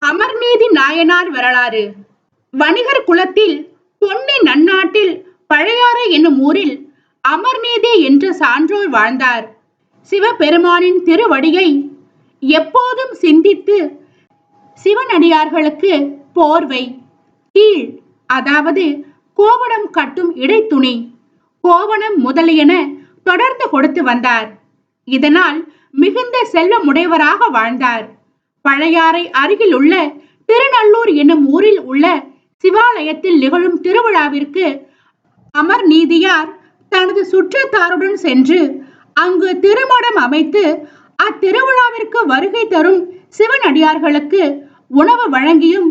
அமர்நீதி நாயனார் வரலாறு. வணிகர் குலத்தில் பொன்னி நன்னாட்டில் பழையாறை என்னும் ஊரில் அமர்நீதி என்ற சான்றோர் வாழ்ந்தார். சிவபெருமானின் திருவடியை எப்போதும் சிந்தித்து சிவனடியார்களுக்கு போர்வை, கீழ் அதாவது கோவணம் கட்டும் இடைத்துணி, கோவணம் முதலியன தொடர்ந்து கொடுத்து வந்தார். இதனால் மிகுந்த செல்வமுடையவராக வாழ்ந்தார். பழையாறை அருகில் உள்ள திருநல்லூர் என்னும் ஊரில் உள்ள சிவாலயத்தில் நிகழும் திருவிழாவிற்கு அமர்நீதியார் தனது சுற்றத்தாருடன் சென்று அங்கு திருமணம் அமைத்து அத்திருவிழாவிற்கு வருகை தரும் சிவனடியார்களுக்கு உணவு வழங்கியும்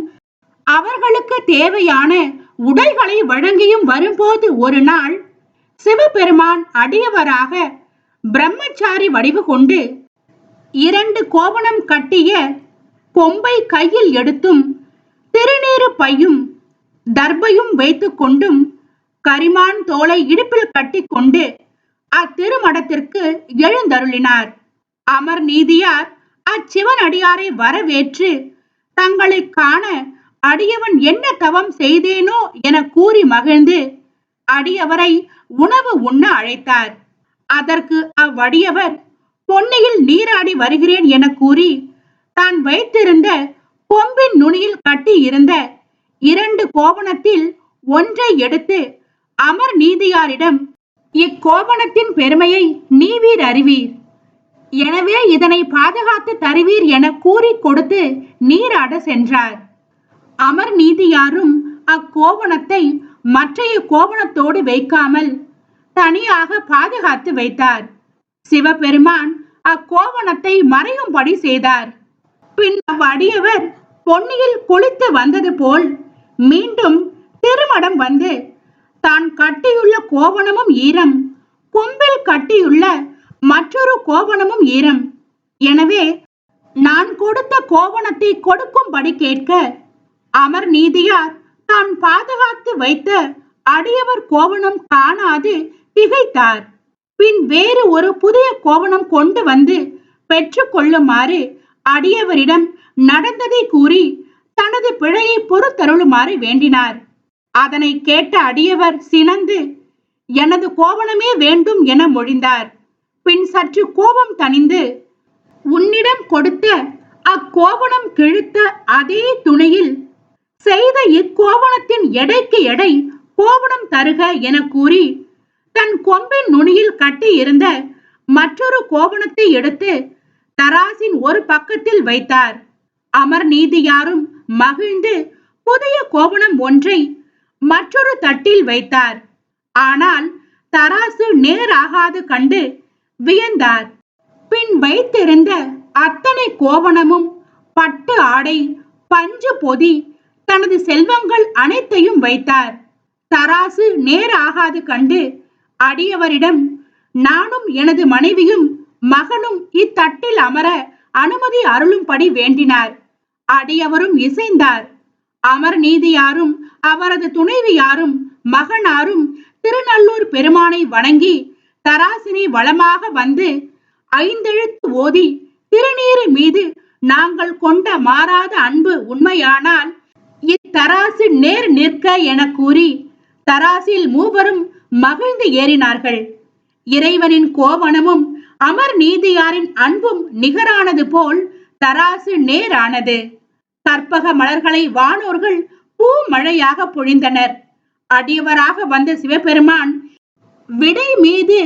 அவர்களுக்கு தேவையான உடைகளை வழங்கியும் வரும்போது ஒரு நாள் சிவபெருமான் அடியவராக பிரம்மச்சாரி வடிவு கொண்டு 2 கோவணம் கட்டிய கொம்பை கையில் எடுத்தும் திருநீறு பையும் தர்பையும் வைத்துக் கொண்டும் கரிமான் தோலை இடுப்பில் கட்டி கொண்டு அத்திருமடத்திற்கு எழுந்தருளினார். அமர்நீதியார் அச்சிவனடியாரை வரவேற்று தங்களை காண அடியவன் என்ன தவம் செய்தேனோ என கூறி மகிழ்ந்து அடியவரை உணவு உண்ண அழைத்தார். அதற்கு அவ்வடியவர் பொன்னியில் நீராடி வருகிறேன் என கூறி தான் வைத்திருந்த கொம்பின் நுனியில் கட்டி இருந்த 2 கோவணத்தில் ஒன்றை எடுத்து அமர்நீதியாரிடம், இக்கோவணத்தின் பெருமையை நீவீர் அறிவீர், எனவே இதனை பாதுகாத்து தருவீர் என கூறி கொடுத்து நீராட சென்றார். அமர்நீதியாரும் அக்கோவணத்தை மற்றைய கோவணத்தோடு வைக்காமல் தனியாக பாதுகாத்து வைத்தார். சிவபெருமான் அக்கோவணத்தை மறையும்படி செய்தார். பின் அவ்வடியவர் பொன்னியில் குளித்து வந்தது போல் மீண்டும் திருமடம் வந்து தான் கட்டியுள்ள கோவணமும் ஈரம், கொம்பில் கட்டியுள்ள மற்றொரு கோவணமும் ஈரம், எனவே நான் கொடுத்த கோவணத்தை கொடுக்கும்படி கேட்க அமர்நீதியார் தான் பாதுகாத்து வைத்த அடியவர் கோவணம் காணாது திகைத்தார். பின் வேறு ஒரு புதிய கோவணம் கொண்டு வந்து பெற்றுக் கொள்ளுமாறு அடியவரிடம் நடந்ததை கூறி தனது பிழையை பொறுத்தருளுமாறு வேண்டினார். அதனை கேட்ட அடியவர் சினந்து எனது கோவணமே வேண்டும் என மொழிந்தார். பின் சற்று கோபம் தணிந்து, உன்னிடம் கொடுத்த அக்கோவணம் கிழித்த அதே துணியில் செய்த இக்கோவணத்தின் எடைக்கு எடை கோவணம் தருக என கூறி தன் கொம்பின் நுனியில் கட்டி இருந்த மற்றொரு கோவணத்தை எடுத்து தராசின் ஒரு பக்கத்தில் வைத்தார். அமர்நீதியாரும் மகிழ்ந்து புதிய கோவணம் ஒன்றை மற்றொரு தட்டில் வைத்தார். ஆனால் தராசு நேராகாது கண்டு வியந்தார். பின் வைத்திருந்த அத்தனை கோவணமும், பட்டு ஆடை, பஞ்சு பொதி, தனது செல்வங்கள் அனைத்தையும் வைத்தார். தராசு நேராகாது கண்டு அடியவரிடம், நானும் எனது மனைவியும் மகனும் இத்தட்டில் அமர அனுமதி அருளும்படி வேண்டினார். அடியவரும் இசைந்தார். அமர்நீதியாரும் அவரது துணைவியாரும் மகனாரும் திருநல்லூர் பெருமானை வணங்கி தராசினை வளமாக வந்து 5 எழுத்து ஓதி, திருநீறு மீது நாங்கள் கொண்ட மாறாத அன்பு உண்மையானால் இத்தராசு நேர் நிற்க என கூறி தராசில் மூவரும் மகிழ்ந்து ஏறினார்கள். இறைவனின் கோவணமும் அமர்நீதியாரின் அன்பும் நிகரானது போல் தராசு நேரானது. கற்பக மலர்களை வானோர்கள் பூ மழையாக பொழிந்தனர். அடியவராக வந்த சிவபெருமான் விடை மீது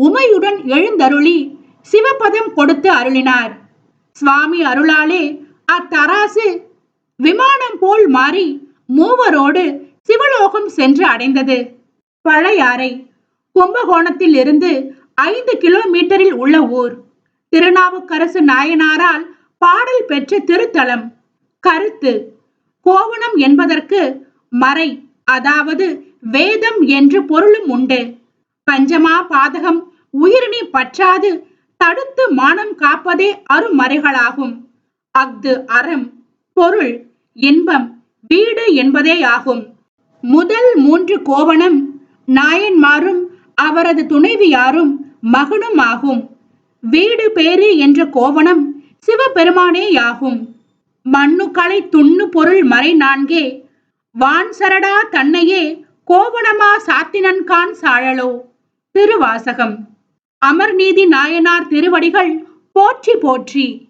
உமையுடன் எழுந்தருளி சிவபதம் கொடுத்து அருளினார். சுவாமி அருளாலே அத்தராசு விமானம் போல் மாறி மூவரோடு சிவலோகம் சென்று அடைந்தது. பழையாறை கும்பகோணத்தில் இருந்து 5 கிலோமீட்டரில் உள்ள ஊர். திருநாவுக்கரசு நாயனாரால் பாடல் பெற்ற திருத்தலம். கருத்து: கோவணம் என்பதற்கு மறை, அதாவது வேதம் என்று பொருளும் உண்டு. பஞ்சமா பாதகம் உயிரினை பற்றாது தடுத்து மானம் காப்பதே அருமறைகளாகும். அஃது அறம், பொருள், இன்பம், வீடு என்பதே ஆகும். முதல் 3 கோவணம் நாயன்மாரும் அவரது துணைவியாரும் மகனும் ஆகும். வீடு பேறு என்ற கோவணம் சிவபெருமானேயாகும். மண்ணுக்கலை துண்ணு பொருள் மறை நான்கே வான் சரடா தன்னையே கோவணமா சாத்தினன்கான் சாழலோ. திருவாசகம். அமர்நீதி நாயனார் திருவடிகள் போற்றி போற்றி.